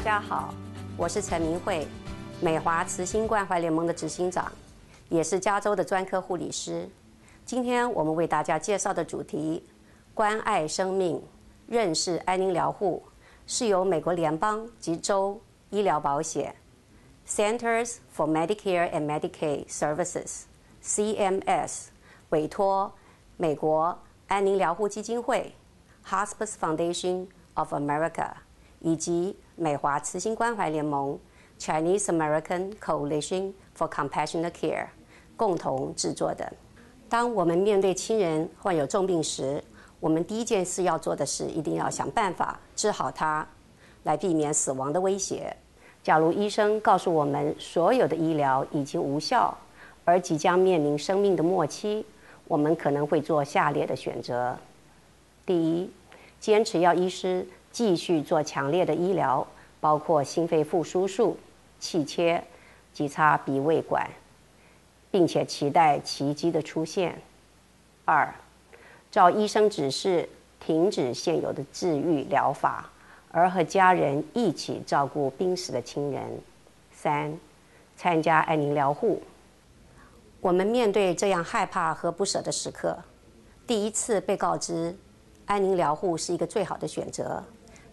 家好，我是陈明慧，美华慈心关怀联盟的执行长，也是加州的专科护理师。今天我们为大家介绍的主题“关爱生命，认识安宁疗护”，是由美国联邦及州医疗保险 Centers for Medicare and Medicaid Services（CMS） 委托美国安宁疗护基金会 Hospice Foundation of America 以及美华慈心关怀联盟 Chinese American Coalition for Compassionate Care 共同制作的。当我们面对亲人患有重病时，我们第一件事要做的是，一定要想办法治好他，来避免死亡的威胁。假如医生告诉我们所有的医疗已经无效，而即将面临生命的末期，我们可能会做下列的选择：第一，坚持要医师继续做强烈的医疗，包括心肺复苏术、气切及插鼻胃管，并且期待奇迹的出现。二，照医生指示停止现有的治愈疗法，而和家人一起照顾濒死的亲人。三，参加安宁疗护。我们面对这样害怕和不舍的时刻，第一次被告知安宁疗护是一个最好的选择，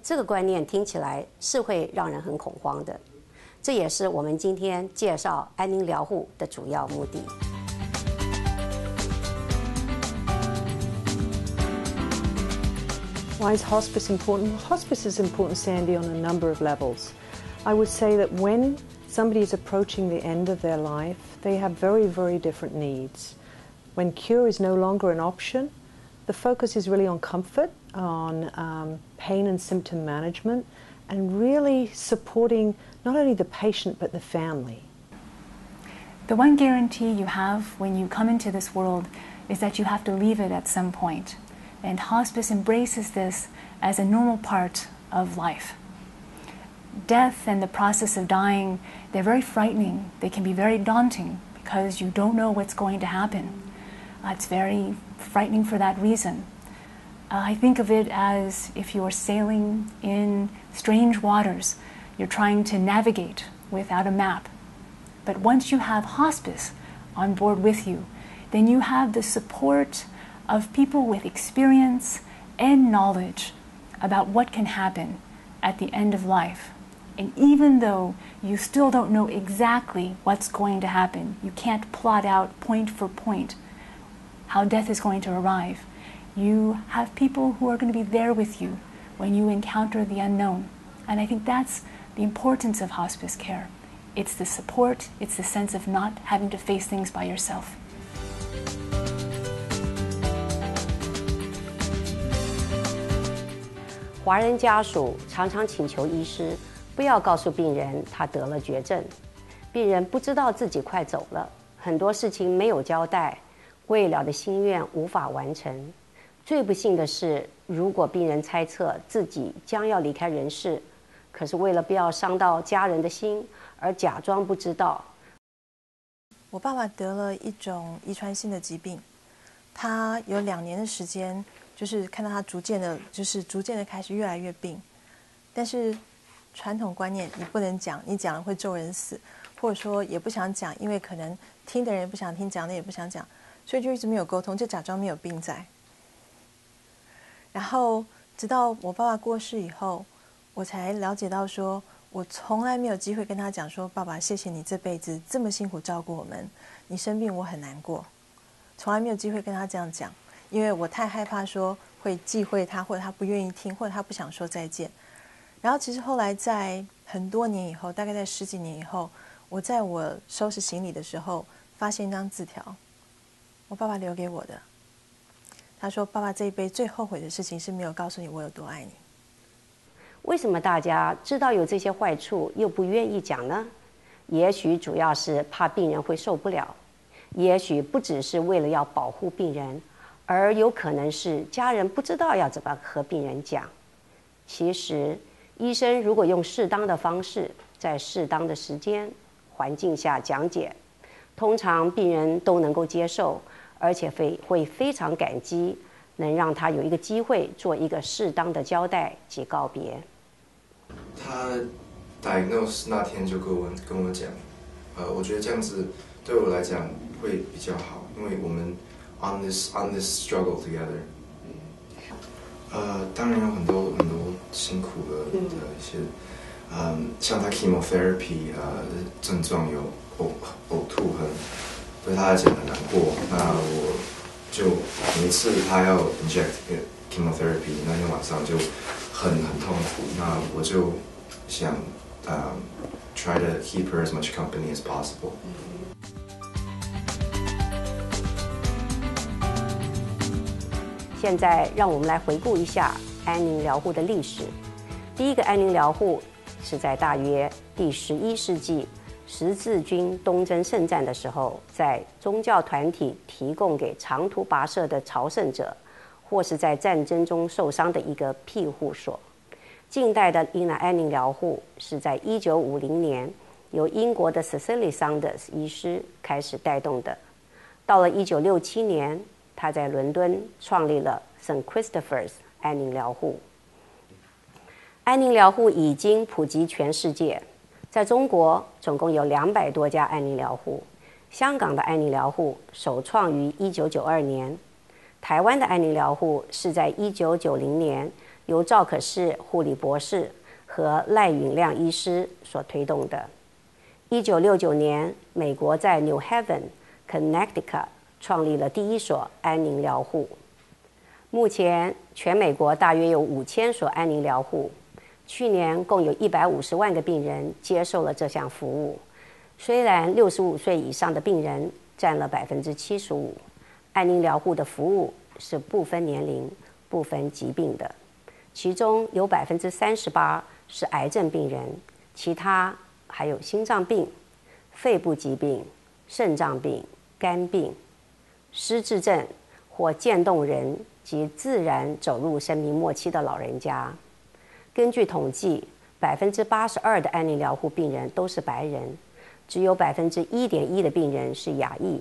这个观念听起来是会让人很恐慌的。这也是我们今天介绍安宁疗护的主要目的。Why is hospice important? Well, hospice is important, Sandy, on a number of levels. I would say that when somebody is approaching the end of their life, they have very, very different needs. When cure is no longer an option, the focus is really on comfort, on pain and symptom management, and really supporting not only the patient but the family. The one guarantee you have when you come into this world is that you have to leave it at some point. And hospice embraces this as a normal part of life. Death and the process of dying, they're very frightening. They can be very daunting because you don't know what's going to happen. It's very frightening for that reason. I think of it as if you are sailing in strange waters. You're trying to navigate without a map. But once you have hospice on board with you, then you have the support of people with experience and knowledge about what can happen at the end of life. And even though you still don't know exactly what's going to happen, you can't plot out point for point how death is going to arrive, you have people who are going to be there with you when you encounter the unknown. And I think that's the importance of hospice care. It's the support, it's the sense of not having to face things by yourself. 华人家属常常请求医师不要告诉病人他得了绝症，病人不知道自己快走了，很多事情没有交代，未了的心愿无法完成。最不幸的是，如果病人猜测自己将要离开人世，可是为了不要伤到家人的心，而假装不知道。我爸爸得了一种遗传性的疾病，他有2年的时间，就是看到他逐渐的开始越来越病，但是传统观念你不能讲，你讲了会咒人死，或者说也不想讲，因为可能听的人也不想听，讲的也不想讲，所以就一直没有沟通，就假装没有病在。然后直到我爸爸过世以后，我才了解到说，我从来没有机会跟他讲说，爸爸，谢谢你这辈子这么辛苦照顾我们，你生病我很难过，从来没有机会跟他这样讲，因为我太害怕说会忌讳他，或者他不愿意听，或者他不想说再见。然后其实后来在很多年以后，大概在10几年以后，我在我收拾行李的时候，发现一张字条，我爸爸留给我的。他说：“爸爸这一辈最后悔的事情是没有告诉你我有多爱你。”为什么大家知道有这些坏处又不愿意讲呢？也许主要是怕病人会受不了，也许不只是为了要保护病人，而有可能是家人不知道要怎么和病人讲。其实，医生如果用适当的方式，在适当的时间、环境下讲解，通常病人都能够接受，而且会非常感激，能让他有一个机会做一个适当的交代及告别。他 diagnose 那天就跟我讲，我觉得这样子对我来讲会比较好，因为我们 on this struggle together。当然有很多辛苦的一些，像他 chemotherapy 症状有呕吐，对他来讲很难过。那我就每一次他要 inject chemotherapy 那天晚上就很痛苦。那我就想try to keep her as much company as possible。现在让我们来回顾一下安宁疗护的历史。第一个安宁疗护是在大约第11世纪十字军东征圣战的时候，在宗教团体提供给长途跋涉的朝圣者，或是在战争中受伤的一个庇护所。近代的安宁疗护是在1950年由英国的 Cecily Saunders 医师开始带动的。到了1967年，他在伦敦创立了 St. Christopher's 安宁疗护。安宁疗护已经普及全世界，在中国总共有200多家安宁疗护，香港的安宁疗护首创于1992年，台湾的安宁疗护是在1990年由赵可式护理博士和赖允亮医师所推动的。1969年，美国在 New Haven、Connecticut 创立了第一所安宁疗护。目前，全美国大约有5000所安宁疗护，去年共有150万个病人接受了这项服务。虽然65岁以上的病人占了75%，安宁疗护的服务是不分年龄、不分疾病的，其中有38%是癌症病人，其他还有心脏病、肺部疾病、肾脏病、肝病、失智症或渐冻人及自然走入生命末期的老人家。根据统计，82%的安宁疗护病人都是白人，只有1.1%的病人是亚裔，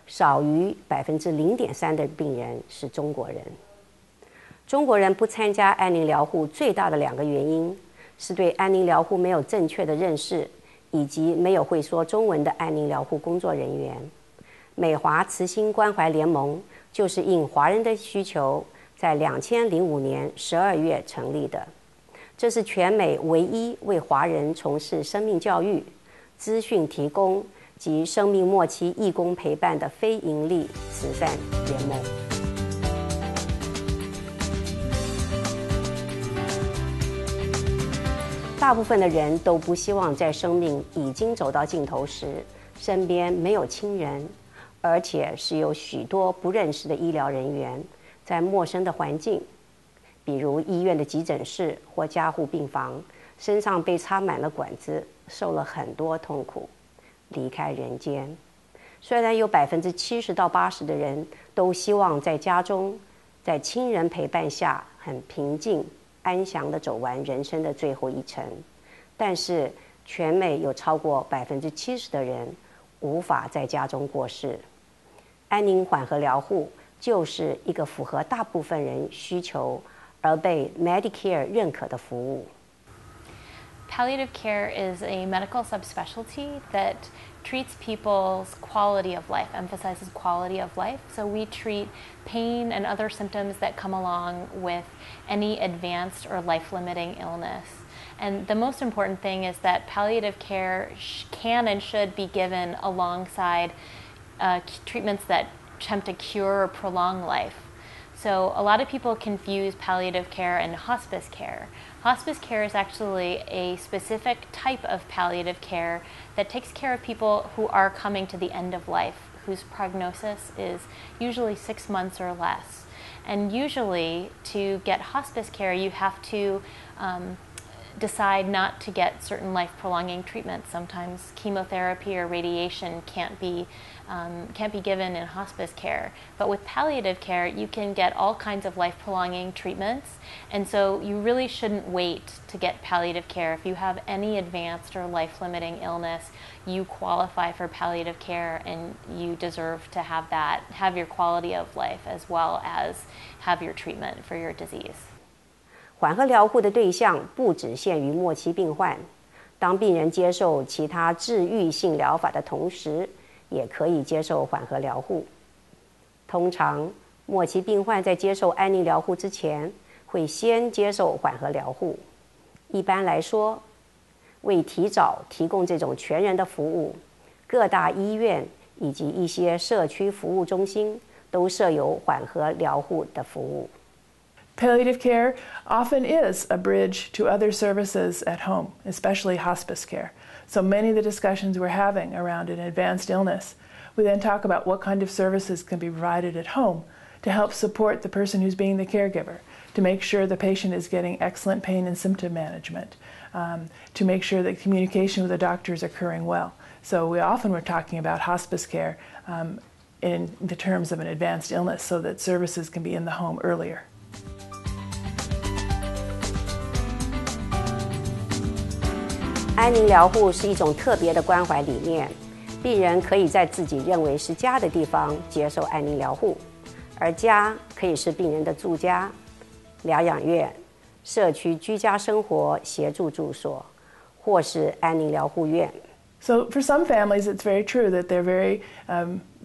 少于0.3%的病人是中国人。中国人不参加安宁疗护最大的2个原因是对安宁疗护没有正确的认识，以及没有会说中文的安宁疗护工作人员。美华慈心关怀联盟就是应华人的需求，在2005年12月成立的。这是全美唯一为华人从事生命教育、资讯提供及生命末期义工陪伴的非营利慈善联盟。大部分的人都不希望在生命已经走到尽头时，身边没有亲人，而且是有许多不认识的医疗人员，在陌生的环境，比如医院的急诊室或加护病房，身上被插满了管子，受了很多痛苦，离开人间。虽然有70%到80%的人都希望在家中，在亲人陪伴下，很平静、安详地走完人生的最后一程，但是全美有超过70%的人无法在家中过世。安宁缓和疗护就是一个符合大部分人需求而被 Medicare 认可的服务。Palliative care is a medical subspecialty that treats people's quality of life, emphasizes quality of life. So we treat pain and other symptoms that come along with any advanced or life-limiting illness. And the most important thing is that palliative care can and should be given alongside treatments that attempt to cure or prolong life. So a lot of people confuse palliative care and hospice care. Hospice care is actually a specific type of palliative care that takes care of people who are coming to the end of life, whose prognosis is usually 6 months or less. And usually, to get hospice care, you have to decide not to get certain life-prolonging treatments. Sometimes chemotherapy or radiation can't be given in hospice care. But with palliative care, you can get all kinds of life-prolonging treatments. And so you really shouldn't wait to get palliative care. If you have any advanced or life-limiting illness, you qualify for palliative care, and you deserve to have your quality of life as well as have your treatment for your disease. 缓和疗护的对象不只限于末期病患，当病人接受其他治愈性疗法的同时，也可以接受缓和疗护。通常，末期病患在接受安宁疗护之前，会先接受缓和疗护。一般来说，为提早提供这种全人的服务，各大医院以及一些社区服务中心都设有缓和疗护的服务。Palliative care often is a bridge to other services at home, especially hospice care. So many of the discussions we're having around an advanced illness, we then talk about what kind of services can be provided at home to help support the person who's being the caregiver, to make sure the patient is getting excellent pain and symptom management, to make sure that communication with the doctor is occurring well. So we're talking about hospice care in the terms of an advanced illness so that services can be in the home earlier. 安宁疗护是一种特别的关怀理念，病人可以在自己认为是家的地方接受安宁疗护，而家可以是病人的住家、疗养院、社区居家生活协助住所，或是安宁疗护院。So for some families, it's very true that they're very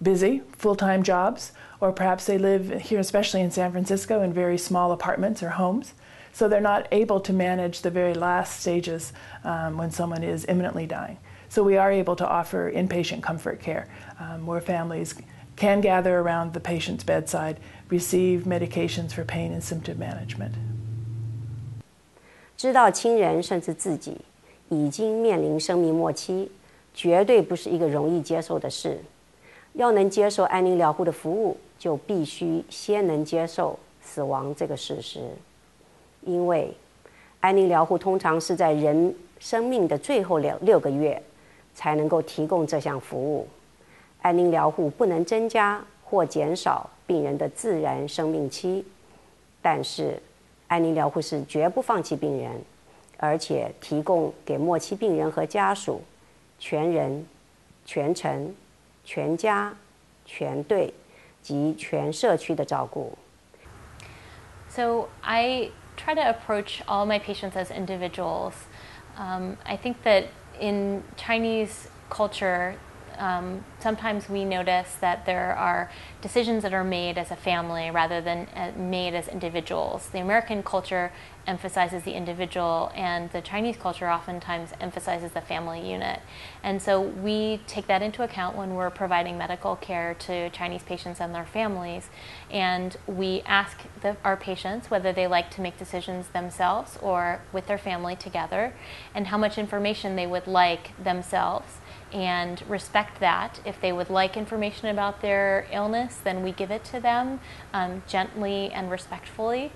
busy, full-time jobs, or perhaps they live here, especially in San Francisco, in very small apartments or homes. So they're not able to manage the very last stages when someone is imminently dying. So we are able to offer inpatient comfort care where families can gather around the patient's bedside, receive medications for pain and symptom management. 知道亲人甚至自己已经面临生命末期，绝对不是一个容易接受的事。要能接受安宁疗护的服务，就必须先能接受死亡这个事实。因为安宁疗护通常是在人生命的最后6个月才能够提供这项服务。安宁疗护不能增加或减少病人的自然生命期，但是安宁疗护是绝不放弃病人，而且提供给末期病人和家属全人、全程、全家、全队及全社区的照顾。So I try to approach all my patients as individuals. I think that in Chinese culture, sometimes we notice that there are decisions that are made as a family rather than made as individuals. The American culture emphasizes the individual, and the Chinese culture oftentimes emphasizes the family unit. And so we take that into account when we're providing medical care to Chinese patients and their families. And we ask our patients whether they like to make decisions themselves or with their family together, and how much information they would like themselves, and respect that. If they would like information about their illness, then we give it to them gently and respectfully.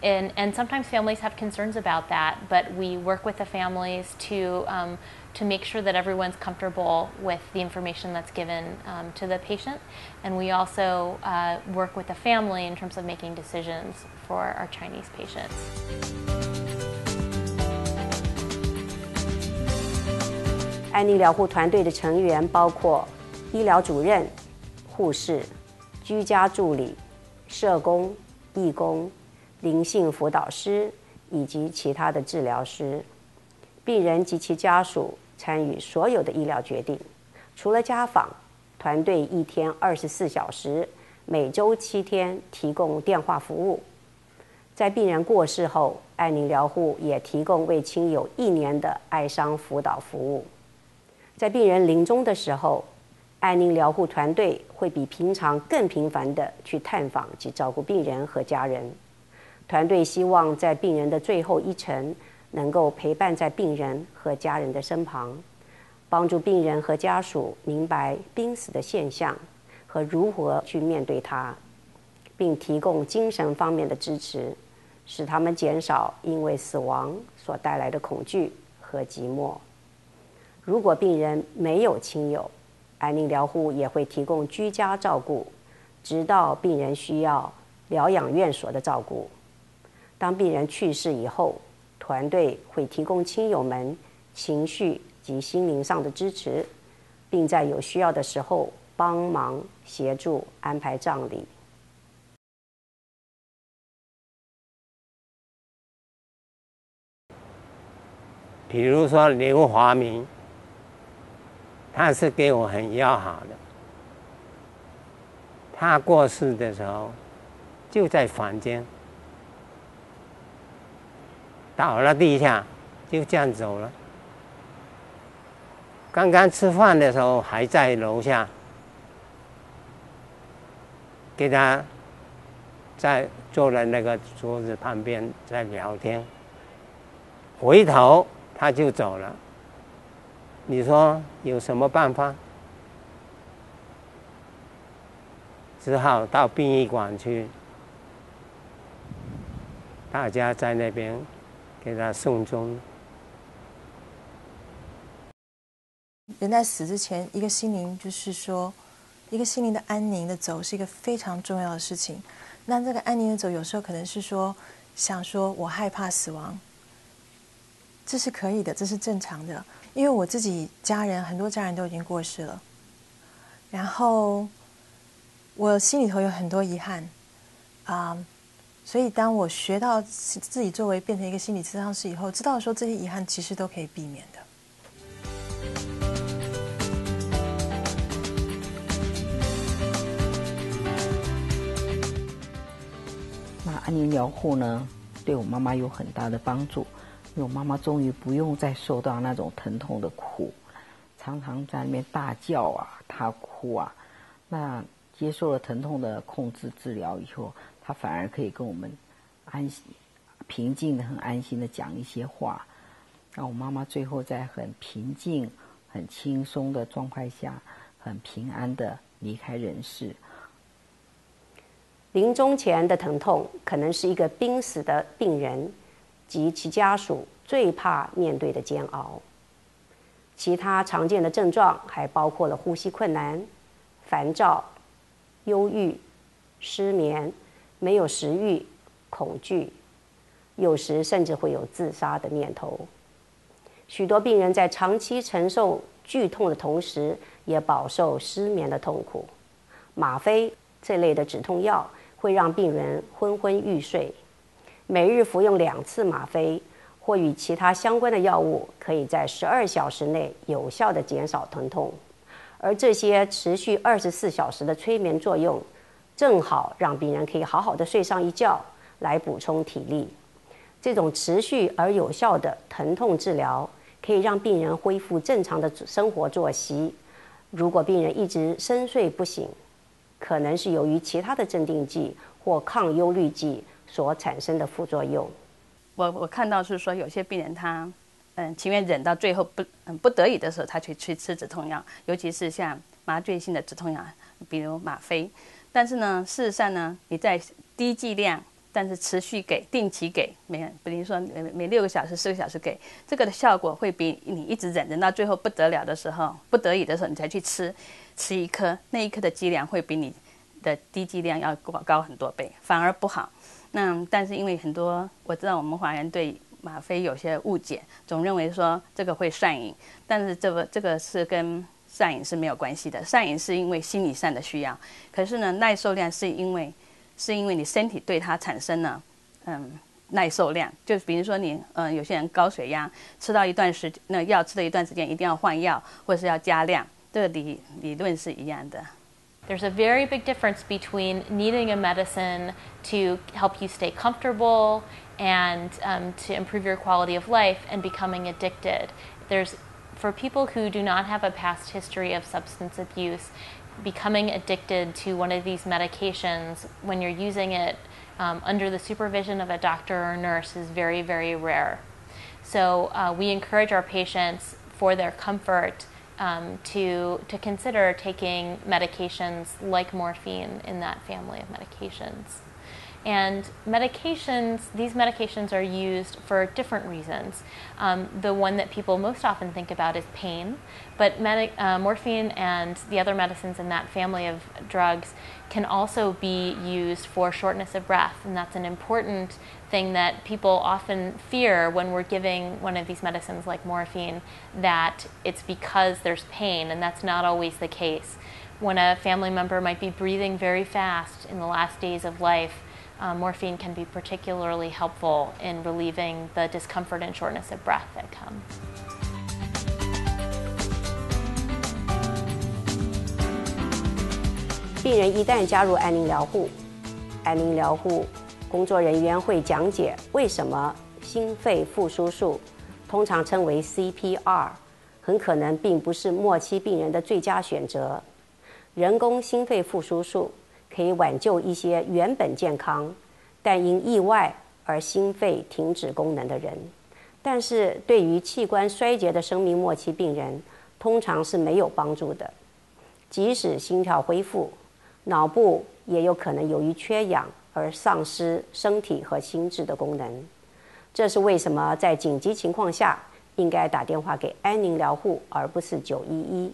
And sometimes families have concerns about that, but we work with the families to make sure that everyone's comfortable with the information that's given to the patient. And we also work with the family in terms of making decisions for our Chinese patients. 安宁疗护团队的成员包括医疗主任、护士、居家助理、社工、义工、灵性辅导师以及其他的治疗师。病人及其家属参与所有的医疗决定。除了家访，团队1天24小时，每周7天提供电话服务。在病人过世后，安宁疗护也提供为亲友1年的哀伤辅导服务。在病人临终的时候，安宁疗护团队会比平常更频繁地去探访及照顾病人和家人。团队希望在病人的最后1程能够陪伴在病人和家人的身旁，帮助病人和家属明白濒死的现象和如何去面对它，并提供精神方面的支持，使他们减少因为死亡所带来的恐惧和寂寞。如果病人没有亲友，安宁疗护也会提供居家照顾，直到病人需要疗养院所的照顾。当病人去世以后，团队会提供亲友们情绪及心灵上的支持，并在有需要的时候帮忙协助安排葬礼。比如说刘华明，他是给我很要好的。他过世的时候就在房间，倒了地下，就这样走了。刚刚吃饭的时候还在楼下，给他在坐在那个桌子旁边在聊天，回头他就走了。你说有什么办法？只好到殡仪馆去，大家在那边给他送终。人在死之前，一个心灵就是说，一个心灵的安宁的走是一个非常重要的事情。那这个安宁的走，有时候可能是说，想说我害怕死亡，这是可以的，这是正常的。因为我自己家人很多家人都已经过世了，然后我心里头有很多遗憾所以当我学到自己作为变成一个心理咨商师以后，知道说这些遗憾其实都可以避免的。那安宁疗护呢，对我妈妈有很大的帮助，因为我妈妈终于不用再受到那种疼痛的苦，常常在那边大叫她哭那接受了疼痛的控制治疗以后，她反而可以跟我们平静的、很安心的讲一些话，让我妈妈最后在很平静、很轻松的状态下，很平安的离开人世。临终前的疼痛可能是一个濒死的病人及其家属最怕面对的煎熬。其他常见的症状还包括了呼吸困难、烦躁、忧郁、失眠、没有食欲、恐惧，有时甚至会有自杀的念头。许多病人在长期承受剧痛的同时，也饱受失眠的痛苦。吗啡这类的止痛药会让病人昏昏欲睡，每日服用2次吗啡或与其他相关的药物，可以在12小时内有效地减少疼痛。而这些持续24小时的催眠作用，正好让病人可以好好的睡上一觉，来补充体力。这种持续而有效的疼痛治疗，可以让病人恢复正常的生活作息。如果病人一直深睡不醒，可能是由于其他的镇定剂或抗忧虑剂所产生的副作用。我看到是说，有些病人他情愿忍到最后不得已的时候，他去吃止痛药，尤其是像麻醉性的止痛药，比如吗啡。但是呢，事实上呢，你在低剂量，但是持续给、定期给，比如说每6个小时、4个小时给，这个的效果会比你一直忍到最后不得了的时候、不得已的时候你才去吃一颗，那一颗的剂量会比你的低剂量要高很多倍，反而不好。但是因为很多我知道我们华人对吗啡有些误解，总认为说这个会上瘾，但是这个是跟上瘾是没有关系的。上瘾是因为心理上的需要，可是呢，耐受量是因为你身体对它产生了耐受量。就比如说你有些人高水压，吃到一段时间，那药吃了一段时间，一定要换药或者是要加量，这个理论是一样的。There's a very big difference between needing a medicine to help you stay comfortable and to improve your quality of life and becoming addicted. For people who do not have a past history of substance abuse, becoming addicted to one of these medications when you're using it under the supervision of a doctor or nurse is very, very rare. So we encourage our patients, for their comfort, to consider taking medications like morphine in that family of medications. And these medications are used for different reasons. The one that people most often think about is pain, but morphine and the other medicines in that family of drugs can also be used for shortness of breath, and that's an important thing that people often fear when we're giving one of these medicines like morphine, that it's because there's pain, and that's not always the case. When a family member might be breathing very fast in the last days of life, morphine can be particularly helpful in relieving the discomfort and shortness of breath that come. 病人一旦加入安宁疗护，安宁疗护工作人员会讲解为什么心肺复苏术，通常称为 CPR， 很可能并不是末期病人的最佳选择。人工心肺复苏术可以挽救一些原本健康但因意外而心肺停止功能的人，但是对于器官衰竭的生命末期病人，通常是没有帮助的。即使心跳恢复，脑部也有可能由于缺氧而丧失身体和心智的功能。这是为什么在紧急情况下应该打电话给安宁疗护，而不是911。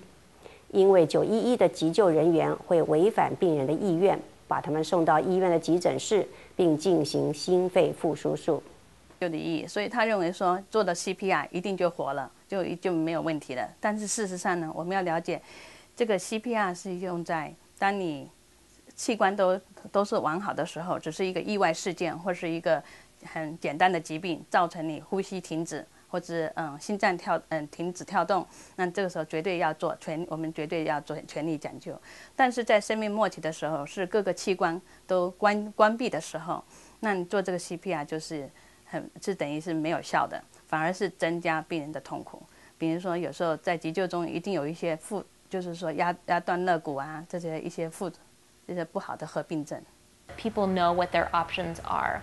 因为911的急救人员会违反病人的意愿，把他们送到医院的急诊室，并进行心肺复苏术。有的意义，所以他认为说做的 CPR 一定就活了，就没有问题了。但是事实上呢，我们要了解，这个 CPR 是用在当你器官都是完好的时候，只是一个意外事件或是一个很简单的疾病造成你呼吸停止，或者心脏停止跳动，那这个时候绝对要做我们绝对要做全力抢救。但是在生命末期的时候，是各个器官都关闭的时候，那你做这个 CPR 就是等于是没有效的，反而是增加病人的痛苦。比如说有时候在急救中一定有一些就是说压断肋骨啊，这些不好的合并症。People know what their options are.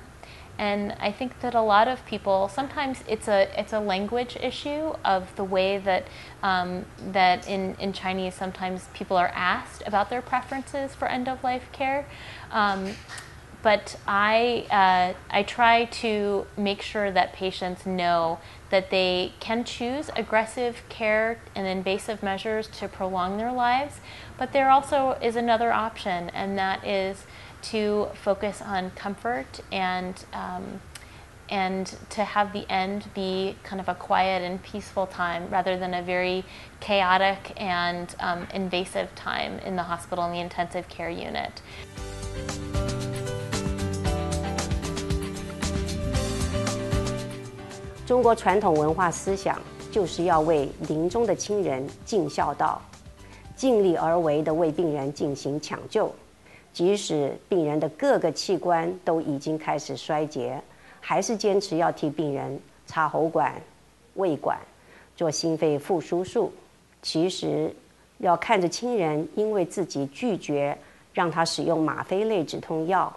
And I think that a lot of people, sometimes it's a language issue of the way that that in Chinese sometimes people are asked about their preferences for end-of-life care. But I try to make sure that patients know that they can choose aggressive care and invasive measures to prolong their lives, but there also is another option, and that is to focus on comfort and to have the end be kind of a quiet and peaceful time rather than a very chaotic and invasive time in the hospital in the intensive care unit. 中国传统文化思想就是要为临终的亲人尽孝道，尽力而为地为病人进行抢救。即使病人的各个器官都已经开始衰竭，还是坚持要替病人插喉管、胃管、做心肺复苏术。其实要看着亲人因为自己拒绝让他使用吗啡类止痛药，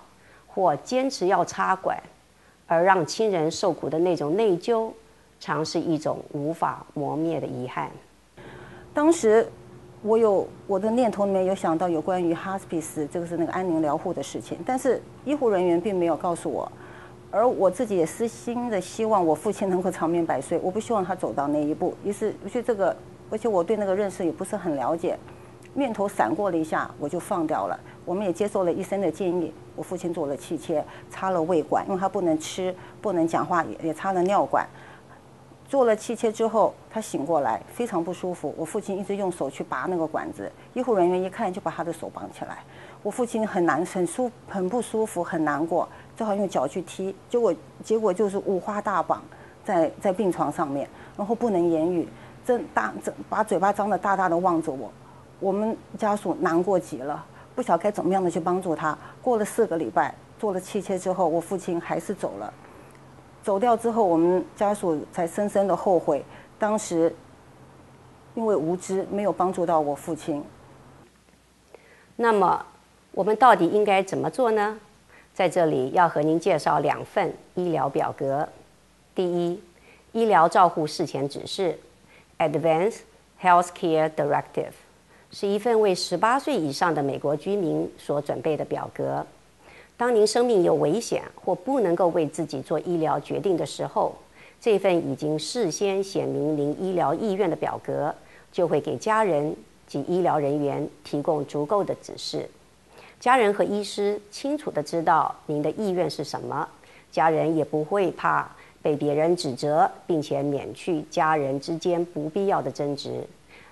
或坚持要插管，而让亲人受苦的那种内疚，常是一种无法磨灭的遗憾。当时我的念头里面有想到有关于 hospice 这个是那个安宁疗护的事情，但是医护人员并没有告诉我，而我自己也私心的希望我父亲能够长命百岁，我不希望他走到那一步。于是这个，而且我对那个认识也不是很了解，念头闪过了一下，我就放掉了。我们也接受了医生的建议，我父亲做了气切，插了胃管，因为他不能吃、不能讲话，也插了尿管。做了气切之后，他醒过来，非常不舒服。我父亲一直用手去拔那个管子，医护人员一看就把他的手绑起来。我父亲很不舒服，很难过，只好用脚去踢，结果就是五花大绑在病床上面，然后不能言语，把嘴巴张得大大的望着我。我们家属难过极了，不晓得该怎么样的去帮助他。过了4个礼拜，做了气切之后，我父亲还是走了。走掉之后，我们家属才深深的后悔，当时因为无知没有帮助到我父亲。那么我们到底应该怎么做呢？在这里要和您介绍2份医疗表格。第一，医疗照护事前指示 （Advanced Healthcare Directive） 是一份为18岁以上的美国居民所准备的表格。当您生命有危险或不能够为自己做医疗决定的时候，这份已经事先写明您医疗意愿的表格就会给家人及医疗人员提供足够的指示。家人和医师清楚地知道您的意愿是什么，家人也不会怕被别人指责，并且免去家人之间不必要的争执。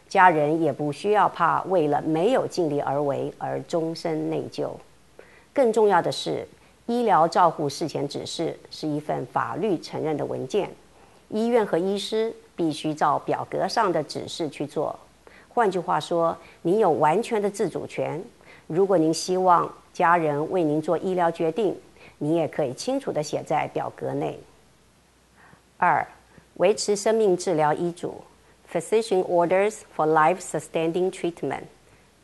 家人也不需要怕为了没有尽力而为而终身内疚。更重要的是，医疗照护事前指示是一份法律承认的文件，医院和医师必须照表格上的指示去做。换句话说，您有完全的自主权。如果您希望家人为您做医疗决定，你也可以清楚地写在表格内。2. 维持生命治疗医嘱 Physician Orders for Life-Sustaining Treatment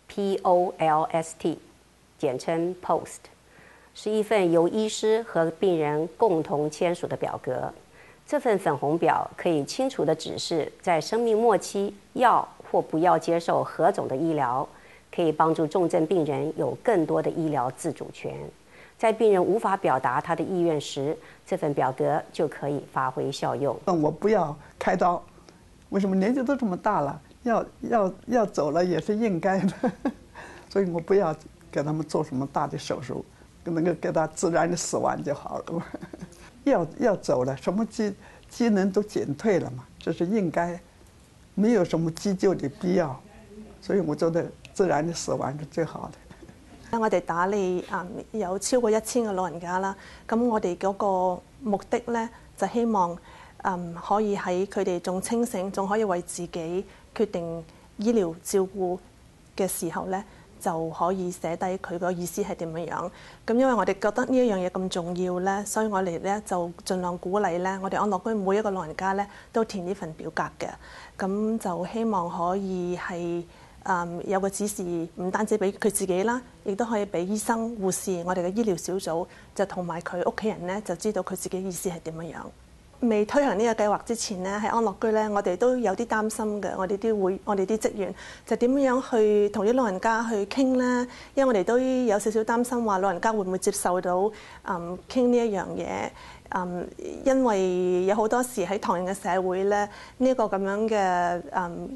POLST 简称 POST 是一份由医师和病人共同签署的表格。这份粉红表可以清楚地指示在生命末期要或不要接受何种的医疗，可以帮助重症病人有更多的医疗自主权。在病人无法表达他的意愿时，这份表格就可以发挥效用。我不要开刀，为什么年纪都这么大了，要走了也是应该的，所以我不要给他们做什么大的手术，能够给他自然的死亡就好了。要走了，什么机能都减退了嘛，这是应该，没有什么急救的必要，所以我觉得自然的死亡是最好的。我哋打理有超過1000個老人家啦，咁我哋嗰個目的咧就希望可以喺佢哋仲清醒，仲可以為自己決定醫療照顧嘅時候咧，就可以寫低佢個意思係點樣。咁因為我哋覺得呢一樣嘢咁重要咧，所以我哋咧就盡量鼓勵咧，我哋安樂居每一個老人家咧都填呢份表格嘅，咁就希望可以係有個指示，唔單止俾佢自己啦，亦都可以俾醫生、護士，我哋嘅醫療小組就同埋佢屋企人咧，就知道佢自己意思係點樣。未推行呢個計劃之前咧，喺安樂居咧，我哋都有啲擔心嘅。我哋啲職員就點樣去同啲老人家去傾咧？因為我哋都有少少擔心話老人家會唔會接受到傾呢一樣嘢。因為有好多時喺唐人嘅社會咧，呢個咁樣嘅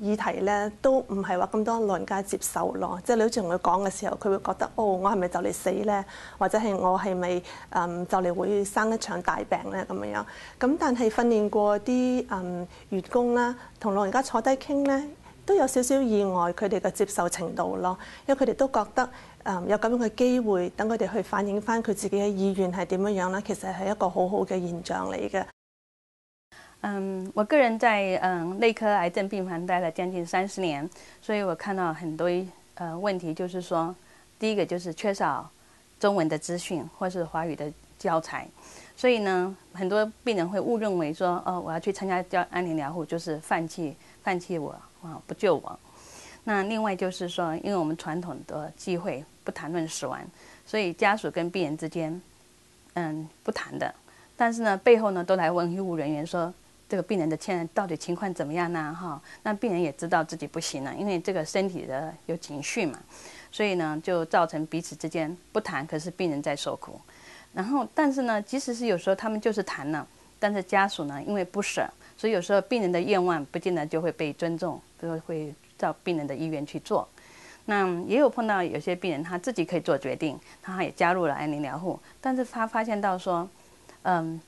議題咧，都唔係話咁多老人家接受咯。即係你好似同佢講嘅時候，佢會覺得我係咪就嚟死咧？或者係我係咪就嚟會生一場大病咧咁樣？咁但係訓練過啲員工啦，同老人家坐低傾咧，都有少少意外佢哋嘅接受程度咯，因為佢哋都覺得有咁樣嘅機會，等佢哋去反映翻佢自己嘅意願係點樣啦，其實係一個好好嘅現象嚟嘅。我個人在內科癌症病房待了將近30年，所以我看到很多問題，就是說，第一個就是缺少中文的資訊或是華語的教材，所以呢，很多病人會誤認為說，我要去參加安寧療護就是放棄我不救我。那另外就是說，因為我們傳統的忌諱不談論死亡，所以家屬跟病人之間不談的，但是呢背後呢都來問醫務人員說，這個病人的現在到底情況怎麼樣呢？那病人也知道自己不行了，因為這個身體的有情緒嘛，所以呢就造成彼此之間不談，可是病人在受苦。然後但是呢即使是有時候他們就是談了，但是家屬呢因為不捨，所以有時候病人的願望不見得就會被尊重，就會照病人的意願去做。那也有碰到有些病人他自己可以做決定，他也加入了安寧療護，但是他發現到說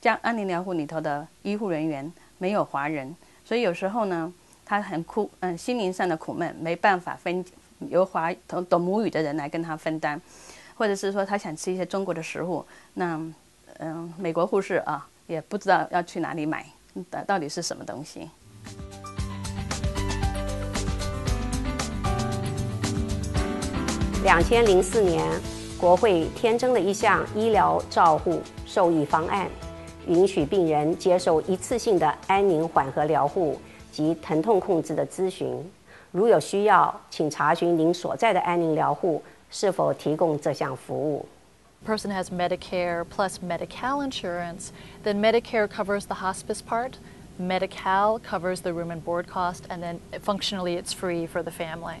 將安寧療護裡頭的醫護人員沒有華人，所以有時候呢他很苦，心靈上的苦悶沒辦法由懂母語的人來跟他分擔，或者是說他想吃一些中國的食物，那美國護士也不知道要去哪裡買，到底是什麼東西。2004年，國會添增了一項醫療照護受益方案，允許病人接受一次性的安寧緩和療護及疼痛控制的諮詢。如有需要，請查詢您所在的安寧療護是否提供這項服務。Person has Medicare plus Medi-Cal insurance, then Medicare covers the hospice part, Medi-Cal covers the room and board cost, and then functionally it's free for the family.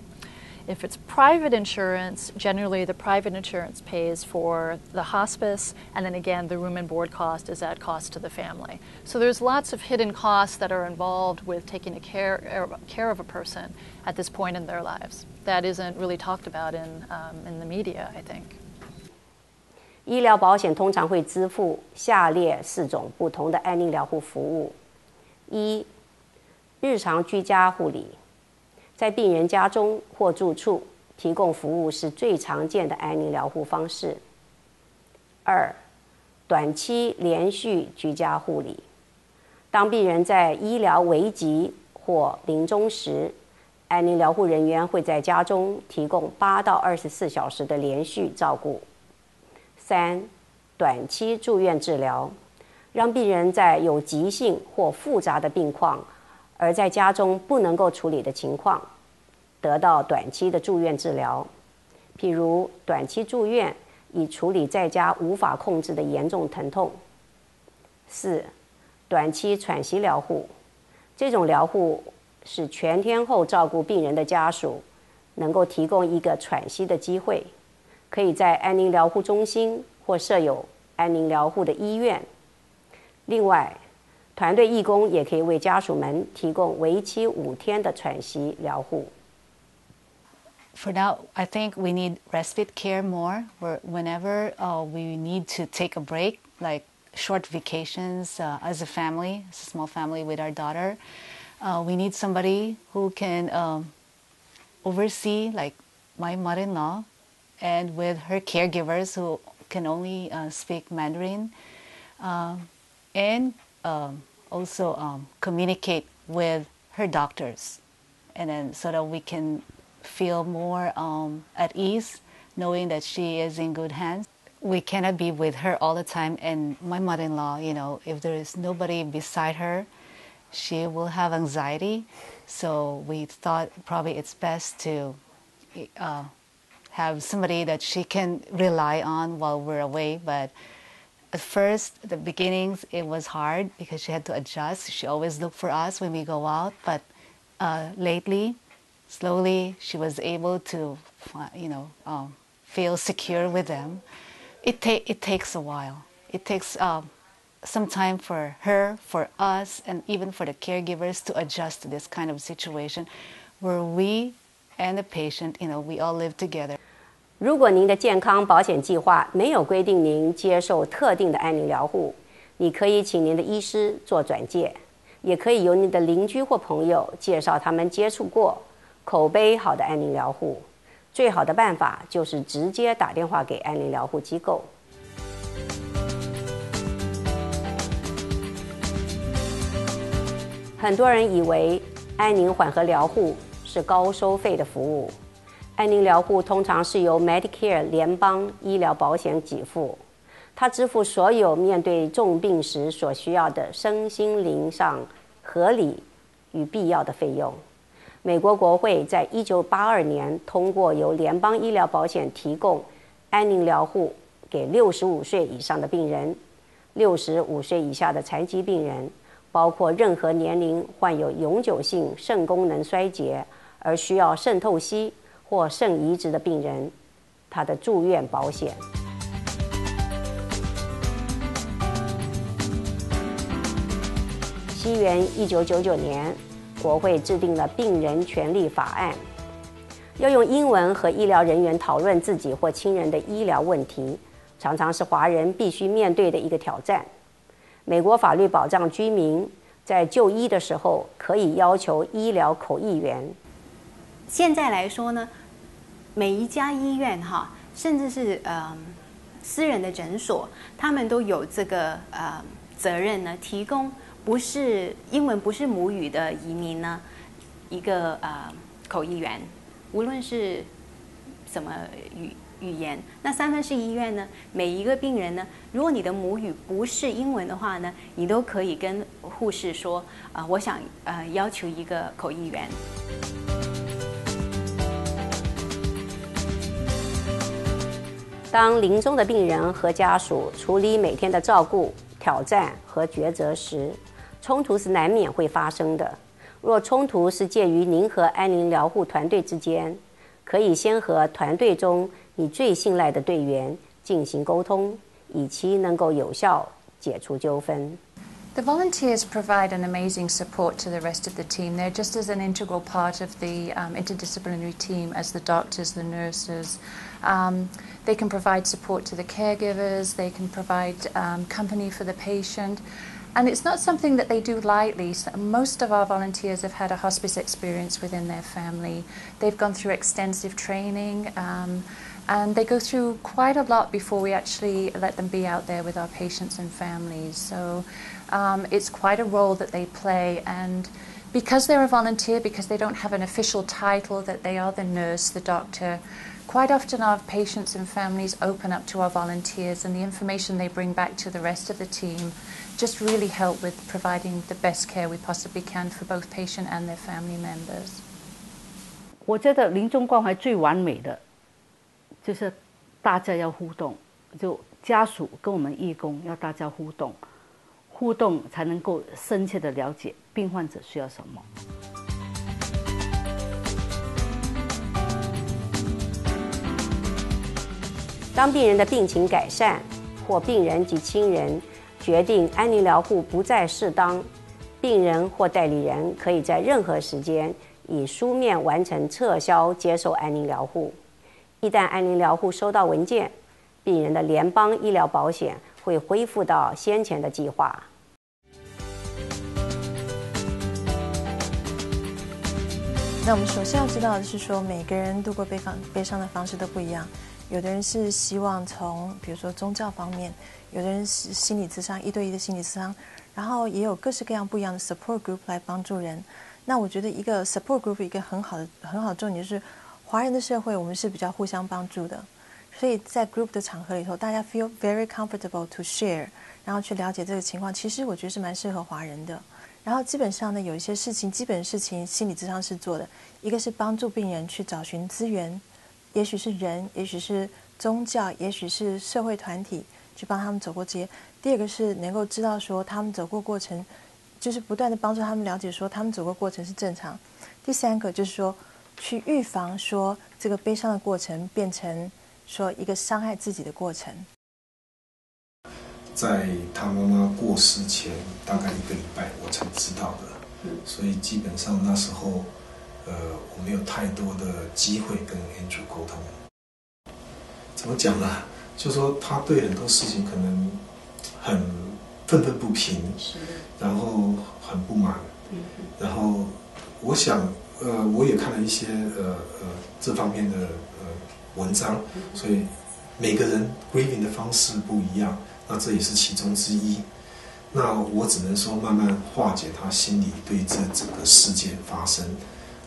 If it's private insurance, generally the private insurance pays for the hospice, and then again the room and board cost is at cost to the family. So there's lots of hidden costs that are involved with taking care of a person at this point in their lives. That isn't really talked about in the media, I think. 醫療保險通常會支付下列4種不同的安寧療護服務： 1. 日常居家護理，在病人家中或住處提供服務是最常見的安寧療護方式。 2. 短期连续居家护理。当病人在医疗危急或临终时，安宁疗护人员会在家中提供8到24小时的连续照顾。3、短期住院治疗，让病人在有急性或复杂的病况，而在家中不能够处理的情况，得到短期的住院治疗，譬如短期住院以处理在家无法控制的严重疼痛。4、短期喘息疗护，这种疗护是全天候照顾病人的家属能够提供一个喘息的机会，可以在安宁疗护中心或设有安宁疗护的医院。另外，团队义工也可以为家属们提供为期5天的喘息疗护。For now, I think we need respite care more. Whenever we need to take a break, like short vacations as a family, as a small family with our daughter, we need somebody who can oversee, like my mother-in-law, and with her caregivers who can only speak Mandarin, and also communicate with her doctors, and then so that we can feel more at ease, knowing that she is in good hands. We cannot be with her all the time, and my mother-in-law, if there is nobody beside her, she will have anxiety. So we thought probably it's best to have somebody that she can rely on while we're away. But at first, the beginnings, it was hard because she had to adjust. She always looked for us when we go out. But lately, slowly, she was able to, feel secure with them. It takes a while. It takes some time for her, for us, and even for the caregivers to adjust to this kind of situation where we and the patient, we all live together. 如果您的健康保险计划没有规定您接受特定的安宁疗护，你可以请您的医师做转介，也可以由您的邻居或朋友介绍他们接触过、口碑好的安宁疗护。最好的办法就是直接打电话给安宁疗护机构。很多人以为安宁缓和疗护是高收费的服务。安宁疗护通常是由 Medicare 联邦医疗保险给付，它支付所有面对重病时所需要的身心灵上合理与必要的费用。美国国会在1982年通过由联邦医疗保险提供安宁疗护给65岁以上的病人、65岁以下的残疾病人，包括任何年龄患有永久性肾功能衰竭而需要肾透析或肾移植的病人，他的住院保险。西元1999年，国会制定了病人权利法案，要用英文和医疗人员讨论自己或亲人的医疗问题，常常是华人必须面对的一个挑战。美国法律保障居民在就医的时候可以要求医疗口译员。现在来说呢，每一家医院甚至是私人的诊所，他们都有这个责任呢，提供不是英文不是母语的移民呢一个口译员，无论是什么语言。那3分之1医院呢，每一个病人呢，如果你的母语不是英文的话呢，你都可以跟护士说我想要求一个口译员。当临终的病人和家属处理每天的照顾、挑战和抉择时，冲突是难免会发生的。若冲突是介于您和安宁疗护团队之间，可以先和团队中你最信赖的队员进行沟通，以期能够有效解除纠纷。The volunteers provide an amazing support to the rest of the team. They're just as an integral part of the interdisciplinary team as the doctors, the nurses. They can provide support to the caregivers. They can provide company for the patient. And it's not something that they do lightly. Most of our volunteers have had a hospice experience within their family. They've gone through extensive training. And they go through quite a lot before we actually let them be out there with our patients and families. So it's quite a role that they play. And because they're a volunteer, because they don't have an official title, that they are the nurse, the doctor, quite often our patients and families open up to our volunteers, and the information they bring back to the rest of the team just really help with providing the best care we possibly can for both patient and their family members. 我觉得临终关怀最完美的就是大家要互动，就家属跟我们义工要大家互动，互动才能够深切的了解病患者需要什么。当病人的病情改善，或病人及亲人决定安宁疗护不再适当，病人或代理人可以在任何时间以书面完成撤销接受安宁疗护。一旦安宁疗护收到文件，病人的联邦医疗保险会恢复到先前的计划。那我们首先要知道的是说，每个人度过悲伤的方式都不一样。有的人是希望从比如说宗教方面，有的人是心理咨商，1对1的心理咨商，然后也有各式各样不一样的 support group 来帮助人。那我觉得一个 support group 一个很好的重点就是，华人的社会我们是比较互相帮助的，所以在 group 的场合里头，大家 feel very comfortable to share， 然后去了解这个情况，其实我觉得是蛮适合华人的。然后基本上呢，有一些事情，基本事情心理咨商是做的，一个是帮助病人去找寻资源，也许是人，也许是宗教，也许是社会团体，去帮他们走过这些。第二个是能够知道说他们走过过程，就是不断的帮助他们了解说他们走过过程是正常。第三个就是说去预防说这个悲伤的过程变成说一个伤害自己的过程。在他妈妈过世前大概1个礼拜我才知道的，所以基本上那时候我没有太多的机会跟 Andrew 沟通。怎么讲呢？就说他对很多事情可能很愤愤不平，然后很不满，然后我想我也看了一些这方面的文章，所以每个人 grieving 的方式不一样。那这也是其中之一。那我只能说慢慢化解他心里对这整个事件发生，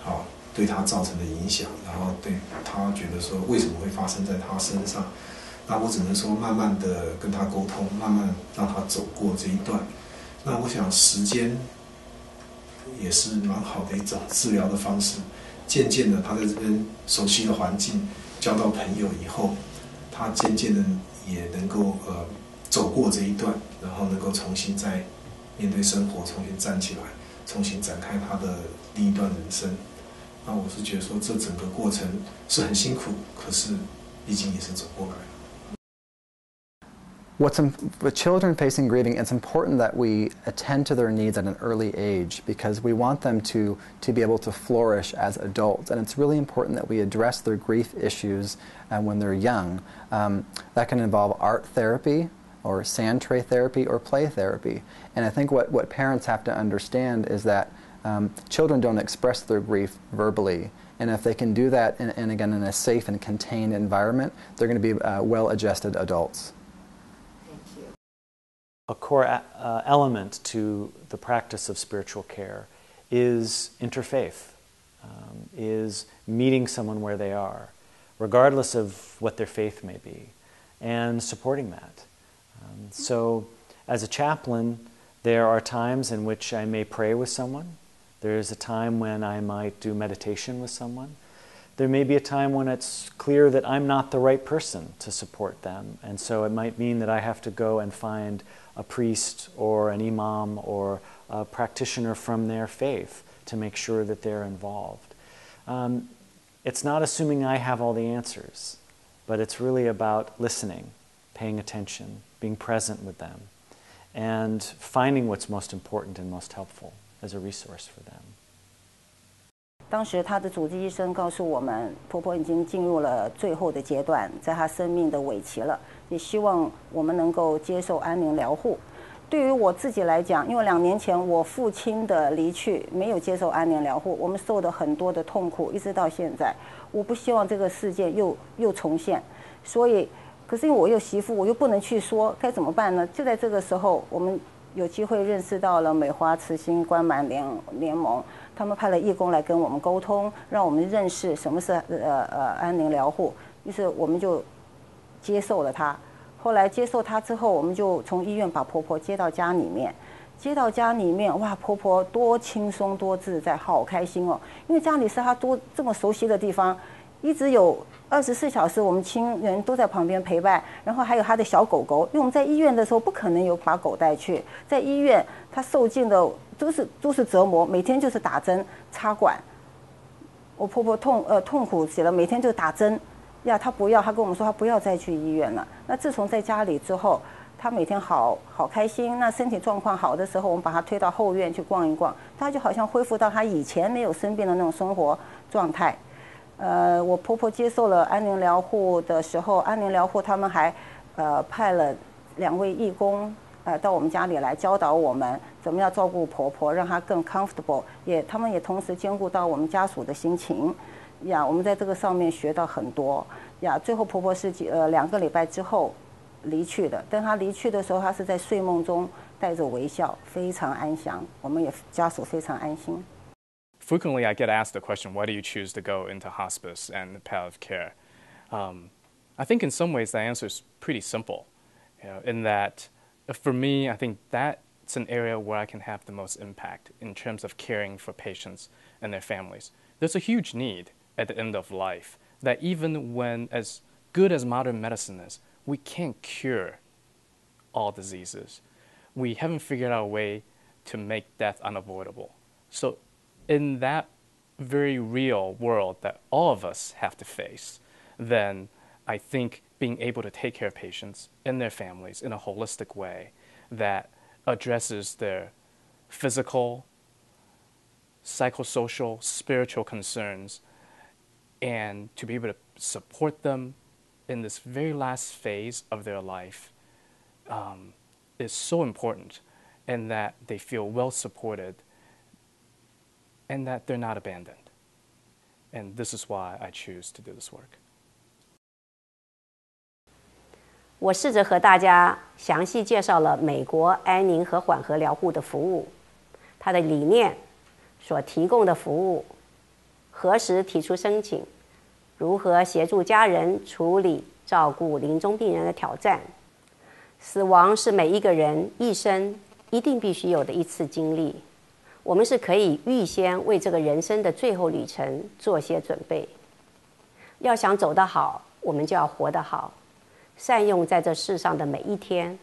好对他造成的影响，然后对他觉得说为什么会发生在他身上。那我只能说慢慢的跟他沟通，慢慢让他走过这一段。那我想时间也是蛮好的一种治疗的方式。渐渐的他在这边熟悉的环境，交到朋友以后，他渐渐的也能够走过这一段，然后能够重新再面对生活，重新站起来，重新展开他的另一段人生。那我是觉得说这整个过程是很辛苦，可是毕竟也是走过来了。With children facing grieving, it's important that we attend to their needs at an early age because we want them to be able to flourish as adults. And it's really important that we address their grief issues when they're young. That can involve art therapy, or sand tray therapy, or play therapy. And I think what parents have to understand is that children don't express their grief verbally. And if they can do that, and again, in a safe and contained environment, they're going to be well-adjusted adults. A core element to the practice of spiritual care is interfaith, is meeting someone where they are, regardless of what their faith may be, and supporting that. So as a chaplain, there are times in which I may pray with someone. There's a time when I might do meditation with someone. There may be a time when it's clear that I'm not the right person to support them, and so it might mean that I have to go and find a priest or an imam or a practitioner from their faith to make sure that they're involved. It's not assuming I have all the answers, but it's really about listening, paying attention, being present with them, and finding what's most important and most helpful as a resource for them. 当时她的主治医生告诉我们，婆婆已经进入了最后的阶段，在她生命的尾期了，也希望我们能够接受安宁疗护。对于我自己来讲，因为2年前我父亲的离去，没有接受安宁疗护，我们受了很多的痛苦，一直到现在。我不希望这个事件又重现，所以，可是因为我有媳妇，我又不能去说，该怎么办呢？就在这个时候，我们有机会认识到了美华慈心关满联盟，他们派了义工来跟我们沟通，让我们认识什么是安宁疗护，于是我们就接受了它。后来接受它之后，我们就从医院把婆婆接到家里面。接到家里面，哇，婆婆多轻松多自在，好开心哦！因为家里是她多这么熟悉的地方，一直有24小时，我们亲人都在旁边陪伴，然后还有她的小狗狗。因为我们在医院的时候不可能有把狗带去，在医院她受尽的都是折磨，每天就是打针插管。我婆婆痛苦死了，每天就打针呀，她不要，她跟我们说她不要再去医院了。那自从在家里之后，他每天好开心，那身体状况好的时候，我们把他推到后院去逛一逛，他就好像恢复到他以前没有生病的那种生活状态。我婆婆接受了安宁疗护的时候，安宁疗护他们还派了2位义工到我们家里来教导我们怎么样照顾婆婆，让她更 comfortable， 他们也同时兼顾到我们家属的心情呀。我们在这个上面学到很多呀。最后婆婆是2个礼拜之后离去的，但他离去的时候，他是在睡梦中带着微笑，非常安详，我们也家属非常安心。Frequently, I get asked the question, why do you choose to go into hospice and palliative care? I think in some ways the answer is pretty simple, in that for me, I think that's an area where I can have the most impact in terms of caring for patients and their families. There's a huge need at the end of life that even when as good as modern medicine is, we can't cure all diseases. We haven't figured out a way to make death unavoidable. So in that very real world that all of us have to face, then I think being able to take care of patients and their families in a holistic way that addresses their physical, psychosocial, spiritual concerns, and to be able to support them in this very last phase of their life is so important, and that they feel well supported and that they're not abandoned. And this is why I choose to do this work. 我试着和大家详细介绍了美国安宁和缓和疗护的服务，它的理念，所提供的服务，何时提出申请，如何协助家人处理照顾临终病人的挑战。死亡是每一个人一生一定必须有的一次经历，我们是可以预先为这个人生的最后旅程做些准备。要想走得好，我们就要活得好，善用在这世上的每一天。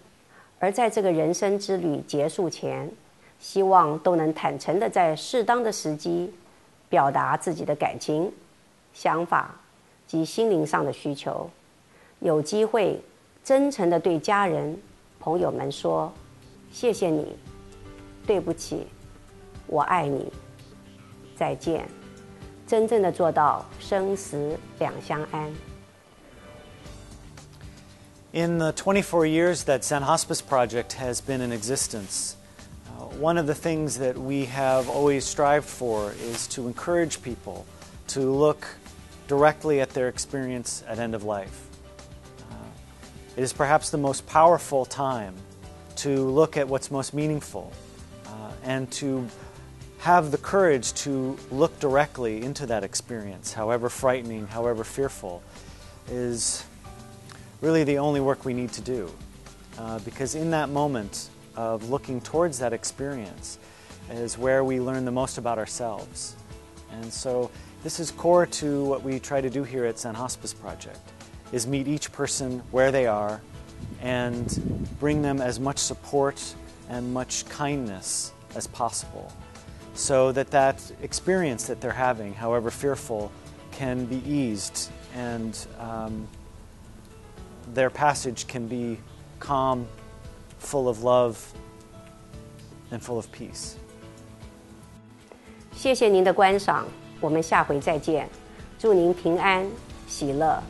而在这个人生之旅结束前，希望都能坦诚地在适当的时机表达自己的感情、想法及心灵上的需求，有机会真诚地对家人、朋友们说：谢谢你，对不起，我爱你，再见，真正地做到生死两相安。In the 24 years that San Hospice Project has been in existence, one of the things that we have always strived for is to encourage people to look directly at their experience at end of life. It is perhaps the most powerful time to look at what's most meaningful and to have the courage to look directly into that experience, however frightening, however fearful, is really the only work we need to do. Because in that moment of looking towards that experience is where we learn the most about ourselves. And so this is core to what we try to do here at San Hospice Project, is meet each person where they are and bring them as much support and much kindness as possible, so that that experience that they're having, however fearful, can be eased and their passage can be calm, full of love, and full of peace. 谢谢您的观赏，我们下回再见。祝您平安、喜乐。